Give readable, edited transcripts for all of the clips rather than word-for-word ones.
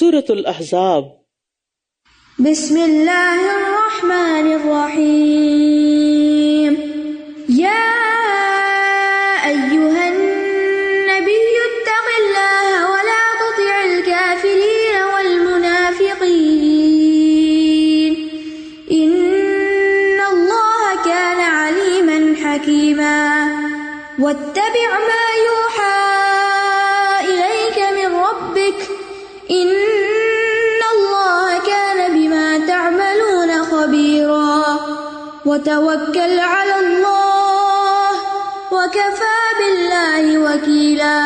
سورۃ الاحزاب۔ بسم اللہ الرحمن الرحیم۔ یا ایہا النبی اتق اللہ ولا تطع الکافرین والمنافقین ان اللہ کان علیما حکیما واتبع ما یوحی الیک من ربک ان وتوکل علی اللہ وکفی باللہ وکیلا۔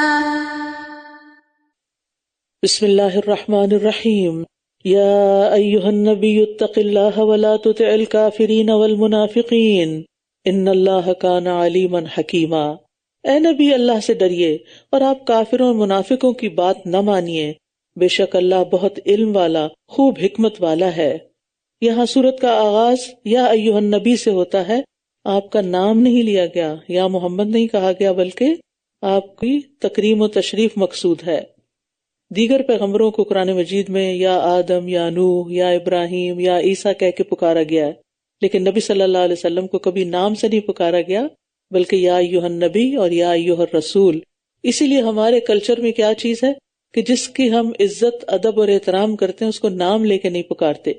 بسم اللہ الرحمن الرحیم۔ یا ایہا النبی اتق اللہ ولا تطع الکافرین والمنافقین ان اللہ کان علیما حکیما۔ اے نبی، اللہ سے ڈریے اور آپ کافروں اور منافقوں کی بات نہ مانیے، بے شک اللہ بہت علم والا، خوب حکمت والا ہے۔ یہاں سورت کا آغاز یا ایھا النبی سے ہوتا ہے، آپ کا نام نہیں لیا گیا، یا محمد نہیں کہا گیا، بلکہ آپ کی تکریم و تشریف مقصود ہے۔ دیگر پیغمبروں کو قرآن مجید میں یا آدم یا نوح یا ابراہیم یا عیسیٰ کہہ کے پکارا گیا ہے، لیکن نبی صلی اللہ علیہ وسلم کو کبھی نام سے نہیں پکارا گیا، بلکہ یا ایھا النبی اور یا ایھا الرسول۔ اسی لیے ہمارے کلچر میں کیا چیز ہے کہ جس کی ہم عزت، ادب اور احترام کرتے ہیں، اس کو نام لے کے نہیں پکارتے۔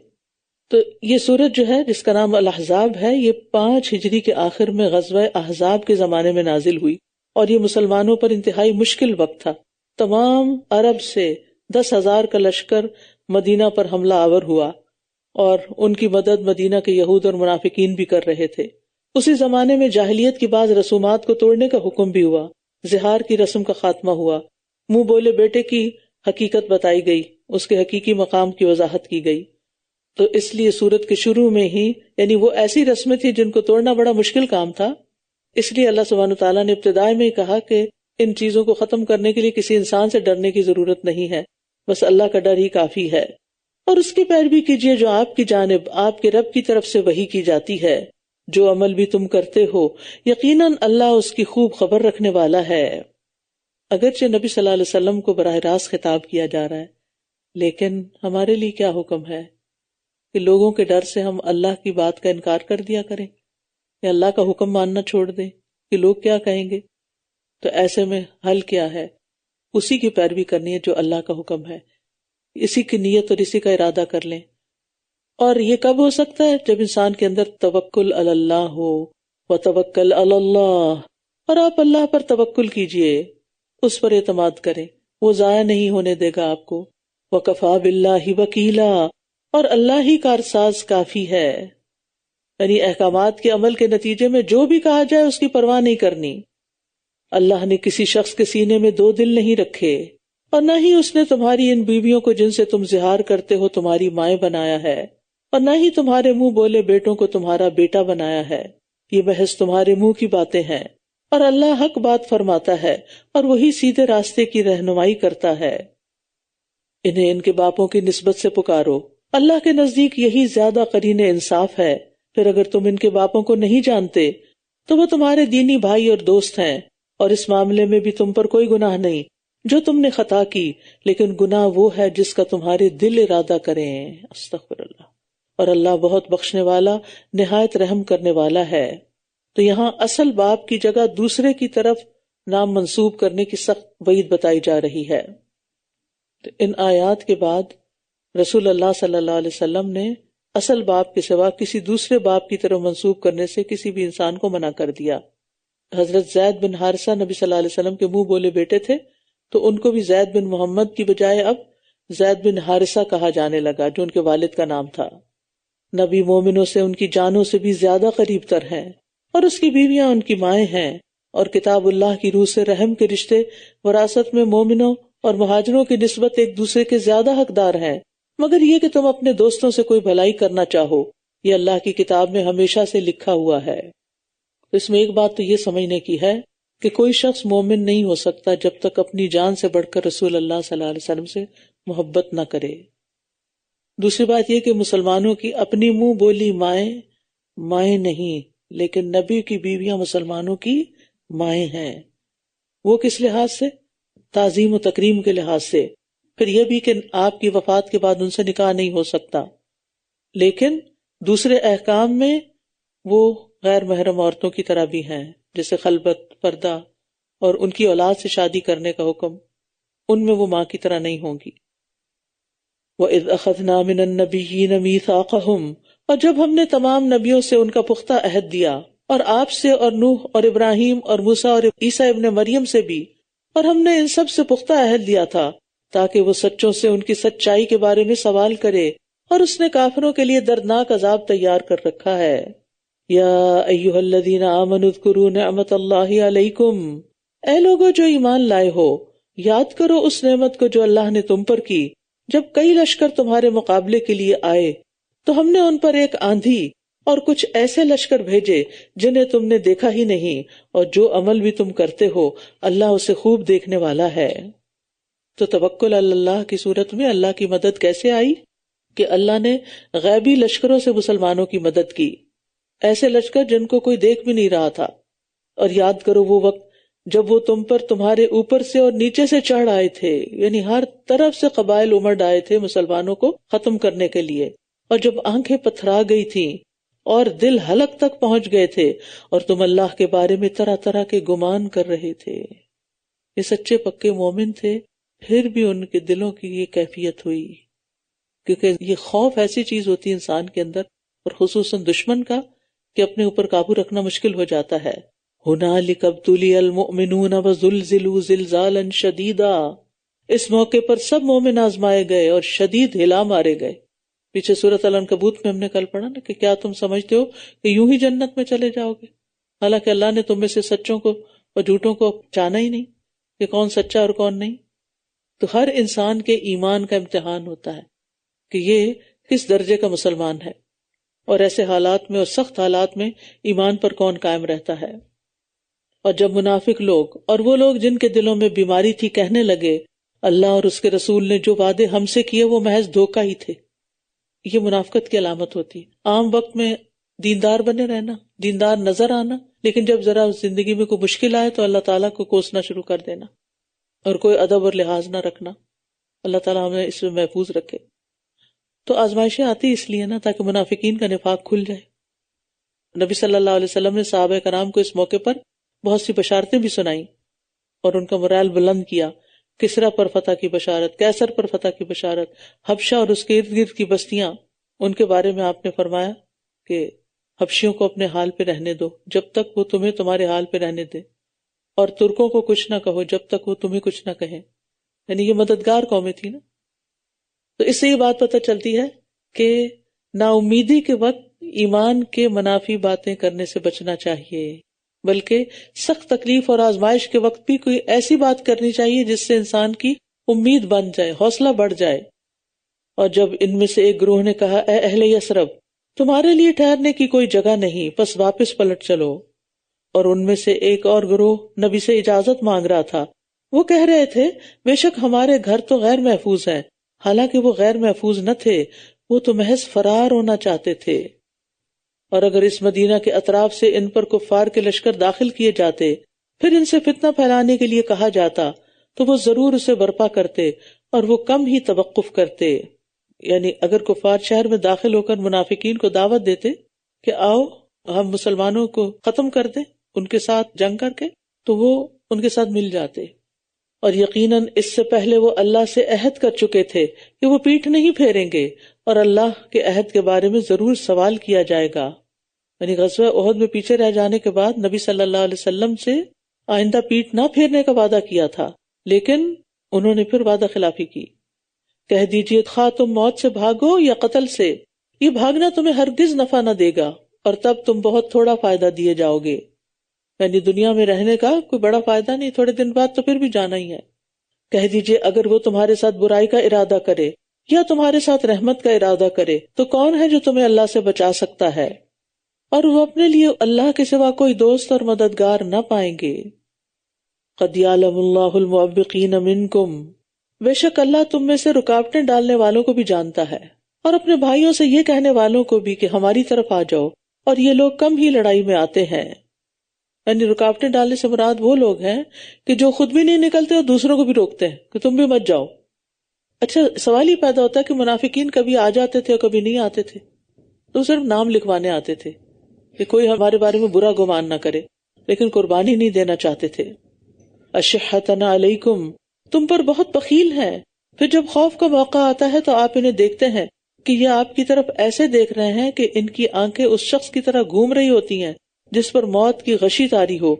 تو یہ سورت جو ہے جس کا نام الاحزاب ہے، یہ 5 ہجری کے آخر میں غزوہ احزاب کے زمانے میں نازل ہوئی، اور یہ مسلمانوں پر انتہائی مشکل وقت تھا۔ تمام عرب سے 10,000 کا لشکر مدینہ پر حملہ آور ہوا، اور ان کی مدد مدینہ کے یہود اور منافقین بھی کر رہے تھے۔ اسی زمانے میں جاہلیت کی بعض رسومات کو توڑنے کا حکم بھی ہوا، زہار کی رسم کا خاتمہ ہوا، منہ بولے بیٹے کی حقیقت بتائی گئی، اس کے حقیقی مقام کی وضاحت کی گئی۔ تو اس لیے سورت کے شروع میں ہی، یعنی وہ ایسی رسمیں تھی جن کو توڑنا بڑا مشکل کام تھا، اس لیے اللہ سبحانہ وتعالیٰ نے ابتداء میں ہی کہا کہ ان چیزوں کو ختم کرنے کے لیے کسی انسان سے ڈرنے کی ضرورت نہیں ہے، بس اللہ کا ڈر ہی کافی ہے، اور اس کی پیروی کیجیے جو آپ کی جانب آپ کے رب کی طرف سے وحی کی جاتی ہے۔ جو عمل بھی تم کرتے ہو یقیناً اللہ اس کی خوب خبر رکھنے والا ہے۔ اگرچہ نبی صلی اللہ علیہ وسلم کو براہ راست خطاب کیا جا رہا ہے، لیکن ہمارے لیے کیا حکم ہے کہ لوگوں کے ڈر سے ہم اللہ کی بات کا انکار کر دیا کریں، یا اللہ کا حکم ماننا چھوڑ دیں کہ لوگ کیا کہیں گے؟ تو ایسے میں حل کیا ہے؟ اسی کی پیروی کرنی ہے جو اللہ کا حکم ہے، اسی کی نیت اور اسی کا ارادہ کر لیں۔ اور یہ کب ہو سکتا ہے؟ جب انسان کے اندر توکل علی اللہ ہو، وتوکل علی اللہ، اور آپ اللہ پر توکل کیجئے، اس پر اعتماد کریں، وہ ضائع نہیں ہونے دے گا آپ کو۔ وکفی باللہ وکیلا، اور اللہ ہی کارساز کافی ہے، یعنی احکامات کے عمل کے نتیجے میں جو بھی کہا جائے اس کی پرواہ نہیں کرنی۔ اللہ نے کسی شخص کے سینے میں 2 دل نہیں رکھے، اور نہ ہی اس نے تمہاری ان بیویوں کو جن سے تم زہار کرتے ہو تمہاری مائیں بنایا ہے، اور نہ ہی تمہارے منہ بولے بیٹوں کو تمہارا بیٹا بنایا ہے، یہ محض تمہارے منہ کی باتیں ہیں، اور اللہ حق بات فرماتا ہے اور وہی سیدھے راستے کی رہنمائی کرتا ہے۔ انہیں ان کے باپوں کی نسبت سے پکارو، اللہ کے نزدیک یہی زیادہ قرین انصاف ہے۔ پھر اگر تم ان کے باپوں کو نہیں جانتے تو وہ تمہارے دینی بھائی اور دوست ہیں، اور اس معاملے میں بھی تم پر کوئی گناہ نہیں جو تم نے خطا کی، لیکن گناہ وہ ہے جس کا تمہارے دل ارادہ کریں۔ استغفر اللہ۔ اور اللہ بہت بخشنے والا، نہایت رحم کرنے والا ہے۔ تو یہاں اصل باپ کی جگہ دوسرے کی طرف نام منسوب کرنے کی سخت وعید بتائی جا رہی ہے۔ تو ان آیات کے بعد رسول اللہ صلی اللہ علیہ وسلم نے اصل باپ کے سوا کسی دوسرے باپ کی طرف منسوب کرنے سے کسی بھی انسان کو منع کر دیا۔ حضرت زید بن حارثہ نبی صلی اللہ علیہ وسلم کے منہ بولے بیٹے تھے، تو ان کو بھی زید بن محمد کی بجائے اب زید بن حارثہ کہا جانے لگا، جو ان کے والد کا نام تھا۔ نبی مومنوں سے ان کی جانوں سے بھی زیادہ قریب تر ہیں، اور اس کی بیویاں ان کی مائیں ہیں، اور کتاب اللہ کی روح سے رحم کے رشتے وراثت میں مومنوں اور مہاجروں کی نسبت ایک دوسرے کے زیادہ حقدار ہیں، مگر یہ کہ تم اپنے دوستوں سے کوئی بھلائی کرنا چاہو، یہ اللہ کی کتاب میں ہمیشہ سے لکھا ہوا ہے۔ اس میں ایک بات تو یہ سمجھنے کی ہے کہ کوئی شخص مومن نہیں ہو سکتا جب تک اپنی جان سے بڑھ کر رسول اللہ صلی اللہ علیہ وسلم سے محبت نہ کرے۔ دوسری بات یہ کہ مسلمانوں کی اپنی منہ بولی مائیں نہیں، لیکن نبی کی بیویاں مسلمانوں کی مائیں ہیں۔ وہ کس لحاظ سے؟ تعظیم و تکریم کے لحاظ سے، پھر یہ بھی کہ آپ کی وفات کے بعد ان سے نکاح نہیں ہو سکتا، لیکن دوسرے احکام میں وہ غیر محرم عورتوں کی طرح بھی ہیں، جیسے خلوت، پردہ اور ان کی اولاد سے شادی کرنے کا حکم، ان میں وہ ماں کی طرح نہیں ہوں گی۔ وَإِذْ أَخَذْنَا مِنَ النَّبِيِّينَ مِيثَاقَهُمْ، اور جب ہم نے تمام نبیوں سے ان کا پختہ عہد دیا، اور آپ سے اور نوح اور ابراہیم اور موسیٰ اور عیسیٰ ابن مریم سے بھی، اور ہم نے ان سب سے پختہ عہد لیا تھا تاکہ وہ سچوں سے ان کی سچائی کے بارے میں سوال کرے، اور اس نے کافروں کے لیے دردناک عذاب تیار کر رکھا ہے۔ یا ایھا الذین آمنوا اذکروا نعمت اللہ علیکم، اے لوگو جو ایمان لائے ہو، یاد کرو اس نعمت کو جو اللہ نے تم پر کی، جب کئی لشکر تمہارے مقابلے کے لیے آئے تو ہم نے ان پر ایک آندھی اور کچھ ایسے لشکر بھیجے جنہیں تم نے دیکھا ہی نہیں، اور جو عمل بھی تم کرتے ہو اللہ اسے خوب دیکھنے والا ہے۔ تو توکل اللہ کی صورت میں اللہ کی مدد کیسے آئی کہ اللہ نے غیبی لشکروں سے مسلمانوں کی مدد کی، ایسے لشکر جن کو کوئی دیکھ بھی نہیں رہا تھا۔ اور یاد کرو وہ وقت جب وہ تم پر تمہارے اوپر سے اور نیچے سے چڑھ آئے تھے، یعنی ہر طرف سے قبائل امڑ آئے تھے مسلمانوں کو ختم کرنے کے لیے، اور جب آنکھیں پتھرا گئی تھیں اور دل حلق تک پہنچ گئے تھے، اور تم اللہ کے بارے میں طرح طرح کے گمان کر رہے تھے۔ یہ سچے پکے مومن تھے، پھر بھی ان کے دلوں کی یہ کیفیت ہوئی، کیونکہ یہ خوف ایسی چیز ہوتی ہے انسان کے اندر، اور خصوصاً دشمن کا، کہ اپنے اوپر قابو رکھنا مشکل ہو جاتا ہے۔ ہنالک ابتلی المؤمنون وزلزلوا زلزالا شدیدا، اس موقع پر سب مومن آزمائے گئے اور شدید ہلا مارے گئے۔ پیچھے سورۃ العنکبوت میں ہم نے کل پڑھا نا کہ کیا تم سمجھتے ہو کہ یوں ہی جنت میں چلے جاؤ گے، حالانکہ اللہ نے تم میں سے سچوں کو اور جھوٹوں کو جانا ہی نہیں کہ کون سچا اور کون نہیں۔ تو ہر انسان کے ایمان کا امتحان ہوتا ہے کہ یہ کس درجے کا مسلمان ہے، اور ایسے حالات میں اور سخت حالات میں ایمان پر کون قائم رہتا ہے۔ اور جب منافق لوگ اور وہ لوگ جن کے دلوں میں بیماری تھی کہنے لگے اللہ اور اس کے رسول نے جو وعدے ہم سے کیے وہ محض دھوکہ ہی تھے، یہ منافقت کی علامت ہوتی ہے۔ عام وقت میں دیندار بنے رہنا، دیندار نظر آنا، لیکن جب ذرا زندگی میں کوئی مشکل آئے تو اللہ تعالیٰ کو کوسنا شروع کر دینا اور کوئی ادب اور لحاظ نہ رکھنا۔ اللہ تعالیٰ ہمیں اس میں محفوظ رکھے۔ تو آزمائشیں آتی اس لیے نا تاکہ منافقین کا نفاق کھل جائے۔ نبی صلی اللہ علیہ وسلم نے صحابہ کرام کو اس موقع پر بہت سی بشارتیں بھی سنائیں اور ان کا morale بلند کیا۔ کسرا پر فتح کی بشارت، کیسر پر فتح کی بشارت، حبشہ اور اس کے ارد گرد کی بستیاں، ان کے بارے میں آپ نے فرمایا کہ حبشیوں کو اپنے حال پہ رہنے دو جب تک وہ تمہیں تمہارے حال پہ رہنے دے، اور ترکوں کو کچھ نہ کہو جب تک وہ تمہیں کچھ نہ کہیں۔ یعنی یہ مددگار قومیں تھی نا۔ تو اس سے یہ بات پتہ چلتی ہے کہ نا امیدی کے وقت ایمان کے منافی باتیں کرنے سے بچنا چاہیے، بلکہ سخت تکلیف اور آزمائش کے وقت بھی کوئی ایسی بات کرنی چاہیے جس سے انسان کی امید بن جائے، حوصلہ بڑھ جائے۔ اور جب ان میں سے ایک گروہ نے کہا اے اہل یثرب، تمہارے لیے ٹھہرنے کی کوئی جگہ نہیں، بس واپس پلٹ چلو، اور ان میں سے ایک اور گروہ نبی سے اجازت مانگ رہا تھا، وہ کہہ رہے تھے بے شک ہمارے گھر تو غیر محفوظ ہیں، حالانکہ وہ غیر محفوظ نہ تھے، وہ تو محض فرار ہونا چاہتے تھے۔ اور اگر اس مدینہ کے اطراف سے ان پر کفار کے لشکر داخل کیے جاتے، پھر ان سے فتنہ پھیلانے کے لیے کہا جاتا تو وہ ضرور اسے برپا کرتے اور وہ کم ہی توقف کرتے۔ یعنی اگر کفار شہر میں داخل ہو کر منافقین کو دعوت دیتے کہ آؤ ہم مسلمانوں کو ختم کر دیں ان کے ساتھ جنگ کر کے، تو وہ ان کے ساتھ مل جاتے۔ اور یقیناً اس سے پہلے وہ اللہ سے عہد کر چکے تھے کہ وہ پیٹھ نہیں پھیریں گے، اور اللہ کے عہد کے بارے میں ضرور سوال کیا جائے گا۔ یعنی غزوہ احد میں پیچھے رہ جانے کے بعد نبی صلی اللہ علیہ وسلم سے آئندہ پیٹھ نہ پھیرنے کا وعدہ کیا تھا، لیکن انہوں نے پھر وعدہ خلافی کی۔ کہہ دیجئے خواہ تم موت سے بھاگو یا قتل سے، یہ بھاگنا تمہیں ہرگز نفع نہ دے گا، اور تب تم بہت تھوڑا فائدہ دیے جاؤ گے۔ یعنی دنیا میں رہنے کا کوئی بڑا فائدہ نہیں، تھوڑے دن بعد تو پھر بھی جانا ہی ہے۔ کہہ دیجئے اگر وہ تمہارے ساتھ برائی کا ارادہ کرے یا تمہارے ساتھ رحمت کا ارادہ کرے تو کون ہے جو تمہیں اللہ سے بچا سکتا ہے، اور وہ اپنے لیے اللہ کے سوا کوئی دوست اور مددگار نہ پائیں گے۔ قد یعلم اللہ المعوقین منکم، بے شک اللہ تم میں سے رکاوٹیں ڈالنے والوں کو بھی جانتا ہے، اور اپنے بھائیوں سے یہ کہنے والوں کو بھی کہ ہماری طرف آ جاؤ، اور یہ لوگ کم ہی لڑائی میں آتے ہیں۔ یعنی رکاوٹیں ڈالنے سے مراد وہ لوگ ہیں کہ جو خود بھی نہیں نکلتے اور دوسروں کو بھی روکتے ہیں کہ تم بھی مت جاؤ۔ اچھا سوال یہ پیدا ہوتا ہے کہ منافقین کبھی آ جاتے تھے اور کبھی نہیں آتے تھے، تو صرف نام لکھوانے آتے تھے کہ کوئی ہمارے بارے میں برا گمان نہ کرے، لیکن قربانی نہیں دینا چاہتے تھے. اشحۃ علیکم، تم پر بہت بخیل ہیں. پھر جب خوف کا موقع آتا ہے تو آپ انہیں دیکھتے ہیں کہ یہ آپ کی طرف ایسے دیکھ رہے ہیں کہ ان کی آنکھیں اس شخص کی طرح گھوم رہی ہوتی ہیں جس پر موت کی غشی طاری ہو.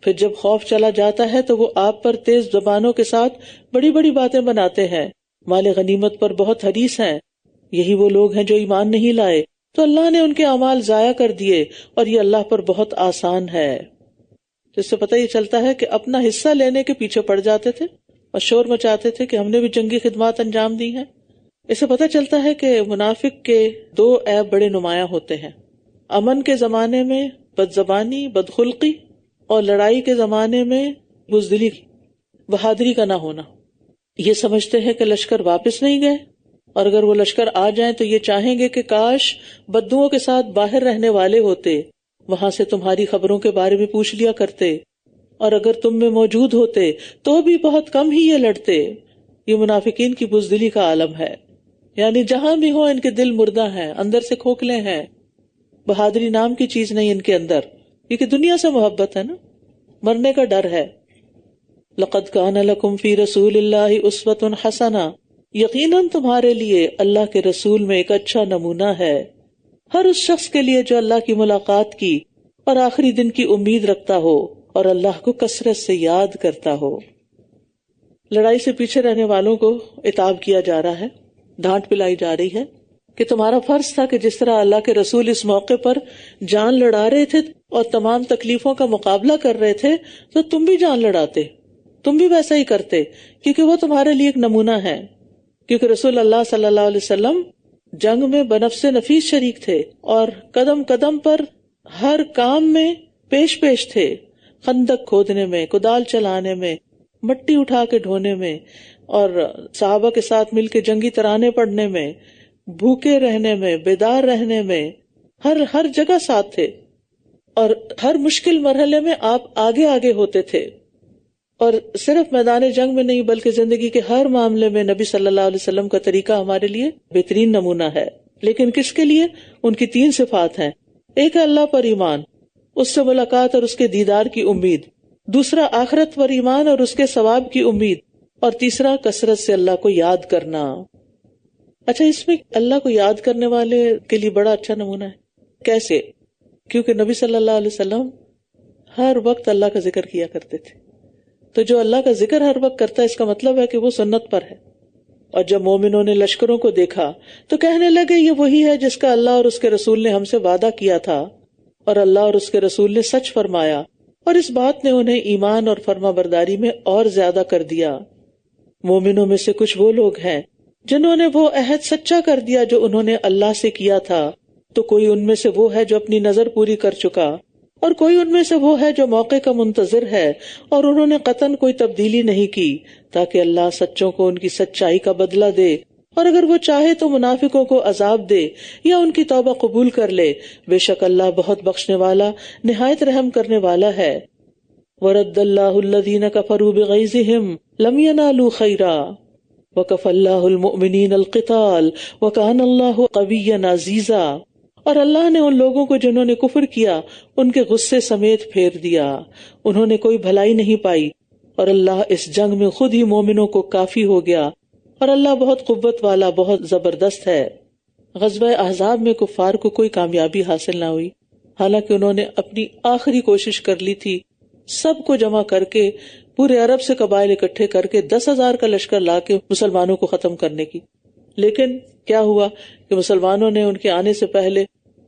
پھر جب خوف چلا جاتا ہے تو وہ آپ پر تیز زبانوں کے ساتھ بڑی بڑی باتیں بناتے ہیں، مال غنیمت پر بہت حریص ہیں. یہی وہ لوگ ہیں جو ایمان نہیں لائے، تو اللہ نے ان کے اعمال ضائع کر دیے اور یہ اللہ پر بہت آسان ہے. جس سے پتہ یہ چلتا ہے کہ اپنا حصہ لینے کے پیچھے پڑ جاتے تھے اور شور مچاتے تھے کہ ہم نے بھی جنگی خدمات انجام دی ہیں. اس سے پتہ چلتا ہے کہ منافق کے 2 عیب بڑے نمایاں ہوتے ہیں. امن کے زمانے میں بد زبانی، بدخلقی، اور لڑائی کے زمانے میں بزدلی، بہادری کا نہ ہونا. یہ سمجھتے ہیں کہ لشکر واپس نہیں گئے، اور اگر وہ لشکر آ جائیں تو یہ چاہیں گے کہ کاش بدوؤں کے ساتھ باہر رہنے والے ہوتے، وہاں سے تمہاری خبروں کے بارے میں پوچھ لیا کرتے، اور اگر تم میں موجود ہوتے تو بھی بہت کم ہی یہ لڑتے. یہ منافقین کی بزدلی کا عالم ہے، یعنی جہاں بھی ہو ان کے دل مردہ ہیں، اندر سے کھوکھلے ہیں، بہادری نام کی چیز نہیں ان کے اندر، کیونکہ دنیا سے محبت ہے نا، مرنے کا ڈر ہے. لقد کان لکم فی رسول اللہ اسوۃ حسنہ، یقیناً تمہارے لیے اللہ کے رسول میں ایک اچھا نمونہ ہے، ہر اس شخص کے لیے جو اللہ کی ملاقات کی اور آخری دن کی امید رکھتا ہو اور اللہ کو کثرت سے یاد کرتا ہو. لڑائی سے پیچھے رہنے والوں کو عتاب کیا جا رہا ہے، ڈانٹ پلائی جا رہی ہے کہ تمہارا فرض تھا کہ جس طرح اللہ کے رسول اس موقع پر جان لڑا رہے تھے اور تمام تکلیفوں کا مقابلہ کر رہے تھے تو تم بھی جان لڑاتے، تم بھی ویسا ہی کرتے، کیونکہ وہ تمہارے لیے ایک نمونہ ہے. کیونکہ رسول اللہ صلی اللہ علیہ وسلم جنگ میں بنفس نفیس شریک تھے اور قدم قدم پر ہر کام میں پیش تھے، خندق کھودنے میں، کدال چلانے میں، مٹی اٹھا کے ڈھونے میں، اور صحابہ کے ساتھ مل کے جنگی ترانے پڑھنے میں، بھوکے رہنے میں، بیدار رہنے میں، ہر جگہ ساتھ تھے. اور ہر مشکل مرحلے میں آپ آگے آگے ہوتے تھے، اور صرف میدان جنگ میں نہیں بلکہ زندگی کے ہر معاملے میں نبی صلی اللہ علیہ وسلم کا طریقہ ہمارے لیے بہترین نمونہ ہے. لیکن کس کے لیے؟ ان کی 3 صفات ہیں. ایک ہے اللہ پر ایمان، اس سے ملاقات اور اس کے دیدار کی امید. دوسرا آخرت پر ایمان اور اس کے ثواب کی امید. اور تیسرا کثرت سے اللہ کو یاد کرنا. اچھا، اس میں اللہ کو یاد کرنے والے کے لیے بڑا اچھا نمونہ ہے. کیسے؟ کیونکہ نبی صلی اللہ علیہ وسلم ہر وقت اللہ کا ذکر کیا کرتے تھے. تو جو اللہ کا ذکر ہر وقت کرتا ہے اس کا مطلب ہے کہ وہ سنت پر ہے. اور جب مومنوں نے لشکروں کو دیکھا تو کہنے لگے یہ وہی ہے جس کا اللہ اور اس کے رسول نے ہم سے وعدہ کیا تھا، اور اللہ اور اس کے رسول نے سچ فرمایا، اور اس بات نے انہیں ایمان اور فرما برداری میں اور زیادہ کر دیا. مومنوں میں سے کچھ وہ لوگ ہیں جنہوں نے وہ عہد سچا کر دیا جو انہوں نے اللہ سے کیا تھا، تو کوئی ان میں سے وہ ہے جو اپنی نظر پوری کر چکا، اور کوئی ان میں سے وہ ہے جو موقع کا منتظر ہے، اور انہوں نے قطعاً کوئی تبدیلی نہیں کی تاکہ اللہ سچوں کو ان کی سچائی کا بدلہ دے، اور اگر وہ چاہے تو منافقوں کو عذاب دے یا ان کی توبہ قبول کر لے. بے شک اللہ بہت بخشنے والا، نہایت رحم کرنے والا ہے. وَرَدَّ اللَّهُ الَّذِينَ كَفَرُوا بِغَيْظِهِمْ لَمْ يَنَالُوا خَيْرًا وَكَفَى اللَّهُ الْمُؤْمِنِينَ الْقِتَالَ وَكَانَ اللَّهُ قَوِيًّا عَزِيزًا. اور اللہ نے ان لوگوں کو جنہوں نے کفر کیا ان کے غصے سمیت پھیر دیا، انہوں نے کوئی بھلائی نہیں پائی، اور اللہ اس جنگ میں خود ہی مومنوں کو کافی ہو گیا، اور اللہ بہت قوت والا، بہت زبردست ہے. غزوہ احزاب میں کفار کو کوئی کامیابی حاصل نہ ہوئی، حالانکہ انہوں نے اپنی آخری کوشش کر لی تھی، سب کو جمع کر کے، پورے عرب سے قبائل اکٹھے کر کے 10,000 کا لشکر لا کے مسلمانوں کو ختم کرنے کی. لیکن کیا ہوا کہ مسلمانوں نے ان کے آنے سے پہلے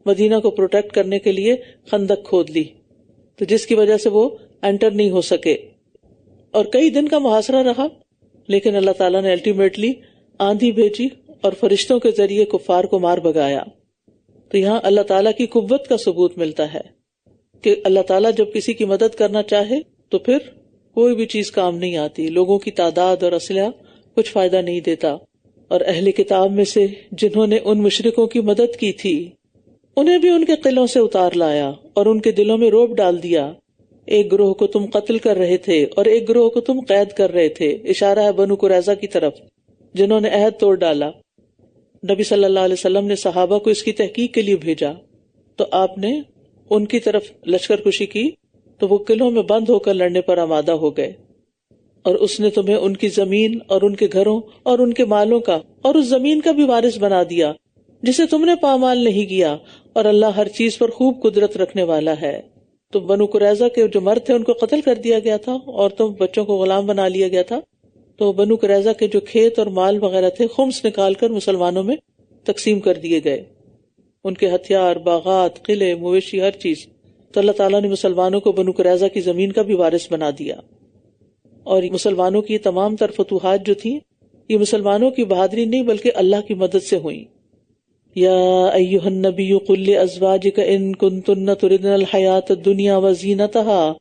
مدینہ کو پروٹیکٹ کرنے کے لیے خندق کھود لی، تو جس کی وجہ سے وہ انٹر نہیں ہو سکے، اور کئی دن کا محاصرہ رہا. لیکن اللہ تعالیٰ نے الٹیمیٹلی آندھی بھیجی اور فرشتوں کے ذریعے کفار کو مار بھگایا. تو یہاں اللہ تعالیٰ کی قوت کا ثبوت ملتا ہے کہ اللہ تعالیٰ جب کسی کی مدد کرنا چاہے تو پھر کوئی بھی چیز کام نہیں آتی، لوگوں کی تعداد اور اسلحہ کچھ فائدہ نہیں دیتا. اور اہل کتاب میں سے جنہوں نے ان مشرکوں کی مدد کی تھی انہیں بھی ان کے قلعوں سے اتار لایا اور ان کے دلوں میں رعب ڈال دیا. ایک گروہ کو تم قتل کر رہے تھے اور ایک گروہ کو تم قید کر رہے تھے، اشارہ ہے بنو قریظہ کی طرف. جنہوں نے عہد توڑ ڈالا. نبی صلی اللہ علیہ وسلم نے صحابہ کو اس کی تحقیق کے لیے بھیجا تو آپ نے ان کی طرف لشکر کشی کی تو وہ قلعوں میں بند ہو کر لڑنے پر آمادہ ہو گئے. اور اس نے تمہیں ان کی زمین اور ان کے گھروں اور ان کے مالوں کا اور اس زمین کا بھی وارث بنا دیا جسے تم نے پامال نہیں کیا، اور اللہ ہر چیز پر خوب قدرت رکھنے والا ہے. تو بنو قریظہ کے جو مرد تھے ان کو قتل کر دیا گیا تھا، عورتوں بچوں کو غلام بنا لیا گیا تھا. تو بنو قریظہ کے جو کھیت اور مال وغیرہ تھے خمس نکال کر مسلمانوں میں تقسیم کر دیے گئے، ان کے ہتھیار، باغات، قلعے، مویشی، ہر چیز. تو اللہ تعالیٰ نے مسلمانوں کو بنو قریظہ کی زمین کا بھی وارث بنا دیا. اور مسلمانوں کی تمام تر فتوحات جو تھیں یہ مسلمانوں کی بہادری نہیں بلکہ اللہ کی مدد سے ہوئیں. یا ایھا النبی قل لازواجک ان کنتن تردن الحیاۃ الدنیا وزینتها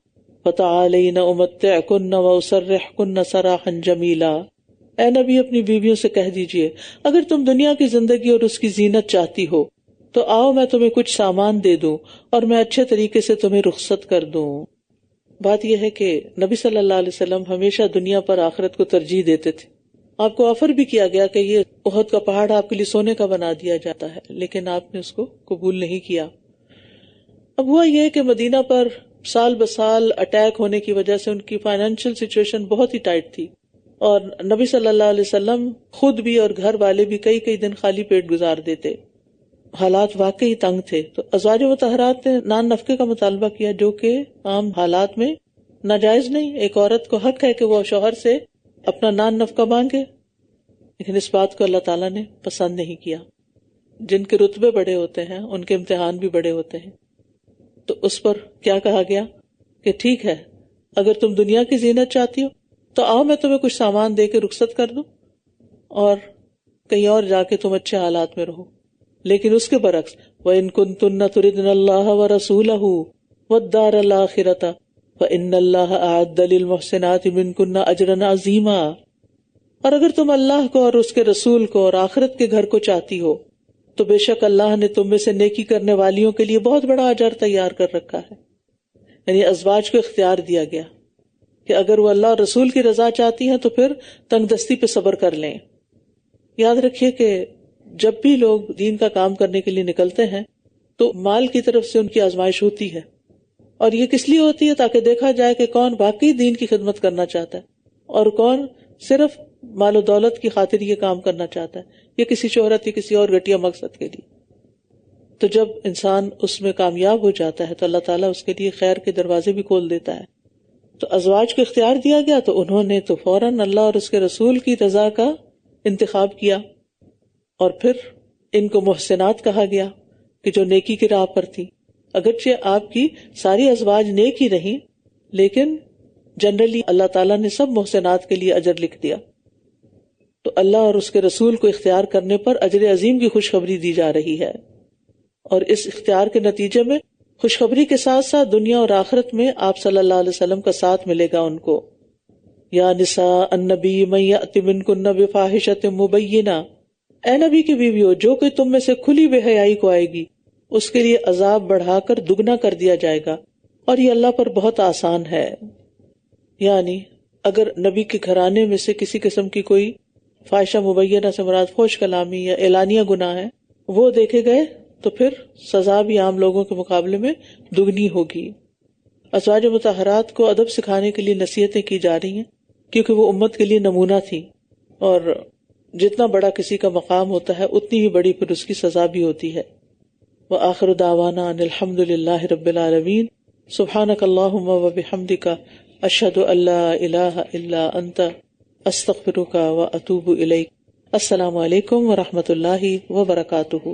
فتعالین امتعکن واسرحکن سراحا جمیلا. اے نبی اپنی بیویوں سے کہہ دیجئے اگر تم دنیا کی زندگی اور اس کی زینت چاہتی ہو تو آؤ میں تمہیں کچھ سامان دے دوں اور میں اچھے طریقے سے تمہیں رخصت کر دوں. بات یہ ہے کہ نبی صلی اللہ علیہ وسلم ہمیشہ دنیا پر آخرت کو ترجیح دیتے تھے. آپ کو آفر بھی کیا گیا کہ یہ احد کا پہاڑ آپ کے لیے سونے کا بنا دیا جاتا ہے، لیکن آپ نے اس کو قبول نہیں کیا. اب ہوا یہ کہ مدینہ پر سال بسال اٹیک ہونے کی وجہ سے ان کی فائنینشیل سچویشن بہت ہی ٹائٹ تھی، اور نبی صلی اللہ علیہ وسلم خود بھی اور گھر والے بھی کئی دن خالی پیٹ گزار دیتے. حالات واقعی تنگ تھے. تو ازواج مطہرات نے نان نفقے کا مطالبہ کیا جو کہ عام حالات میں ناجائز نہیں. ایک عورت کو حق ہے کہ وہ شوہر سے اپنا نان نفقہ مانگے، لیکن اس بات کو اللہ تعالیٰ نے پسند نہیں کیا. جن کے رتبے بڑے ہوتے ہیں ان کے امتحان بھی بڑے ہوتے ہیں. تو اس پر کیا کہا گیا کہ ٹھیک ہے اگر تم دنیا کی زینت چاہتی ہو تو آؤ میں تمہیں کچھ سامان دے کے رخصت کر دوں اور کہیں اور جا کے تم اچھے حالات میں رہو. لیکن اس کے برعکس وَإِن كُنتُنَّ تُرِدْنَ اللَّهَ وَرَسُولَهُ وَالدَّارَ الْآخِرَةَ فَإِنَّ اللَّهَ أَعَدَّ لِلْمُحْسِنَاتِ مِنكُنَّ أَجْرًا عَظِيمًا. اور اگر تم اللہ کو اور اس کے رسول کو اور آخرت کے گھر کو چاہتی ہو تو بے شک اللہ نے تم میں سے نیکی کرنے والیوں کے لیے بہت بڑا اجر تیار کر رکھا ہے. یعنی ازواج کو اختیار دیا گیا کہ اگر وہ اللہ اور رسول کی رضا چاہتی ہیں تو پھر تنگ دستی پہ صبر کر لیں. یاد رکھیے کہ جب بھی لوگ دین کا کام کرنے کے لیے نکلتے ہیں تو مال کی طرف سے ان کی آزمائش ہوتی ہے، اور یہ کس لیے ہوتی ہے؟ تاکہ دیکھا جائے کہ کون واقعی دین کی خدمت کرنا چاہتا ہے اور کون صرف مال و دولت کی خاطر یہ کام کرنا چاہتا ہے یا کسی شہرت یا کسی اور گھٹیا مقصد کے لیے. تو جب انسان اس میں کامیاب ہو جاتا ہے تو اللہ تعالیٰ اس کے لیے خیر کے دروازے بھی کھول دیتا ہے. تو ازواج کو اختیار دیا گیا تو انہوں نے تو فوراً اللہ اور اس کے رسول کی رضا کا انتخاب کیا. اور پھر ان کو محسنات کہا گیا کہ جو نیکی کی راہ پر تھی. اگرچہ آپ کی ساری ازواج نیک ہی رہیں لیکن جنرلی اللہ تعالیٰ نے سب محسنات کے لیے اجر لکھ دیا. تو اللہ اور اس کے رسول کو اختیار کرنے پر اجر عظیم کی خوشخبری دی جا رہی ہے، اور اس اختیار کے نتیجے میں خوشخبری کے ساتھ ساتھ دنیا اور آخرت میں آپ صلی اللہ علیہ وسلم کا ساتھ ملے گا ان کو. یا نساء النبی من یأت منکن بفاحشۃ مبینہ، اے نبی کی بیویو جو کہ تم میں سے کھلی بے حیائی کو آئے گی اس کے لیے عذاب بڑھا کر دگنا کر دیا جائے گا، اور یہ اللہ پر بہت آسان ہے. یعنی اگر نبی کے گھرانے میں سے کسی قسم کی کوئی فاحشہ مبینہ سے مراد فحش کلامی یا اعلانیہ گناہ ہے وہ دیکھے گئے تو پھر سزا بھی عام لوگوں کے مقابلے میں دگنی ہوگی. ازواج مطہرات کو ادب سکھانے کے لیے نصیحتیں کی جا رہی ہیں کیونکہ وہ امت کے لیے نمونہ تھی، اور جتنا بڑا کسی کا مقام ہوتا ہے اتنی ہی بڑی پھر اس کی سزا بھی ہوتی ہے. وآخر دعوانا ان الحمد للہ رب العالمین. سبحانک اللہم وبحمدک اشہد ان لا الہ الا انت استغفرک واتوب الیک. السلام علیکم ورحمۃ اللہ وبرکاتہ.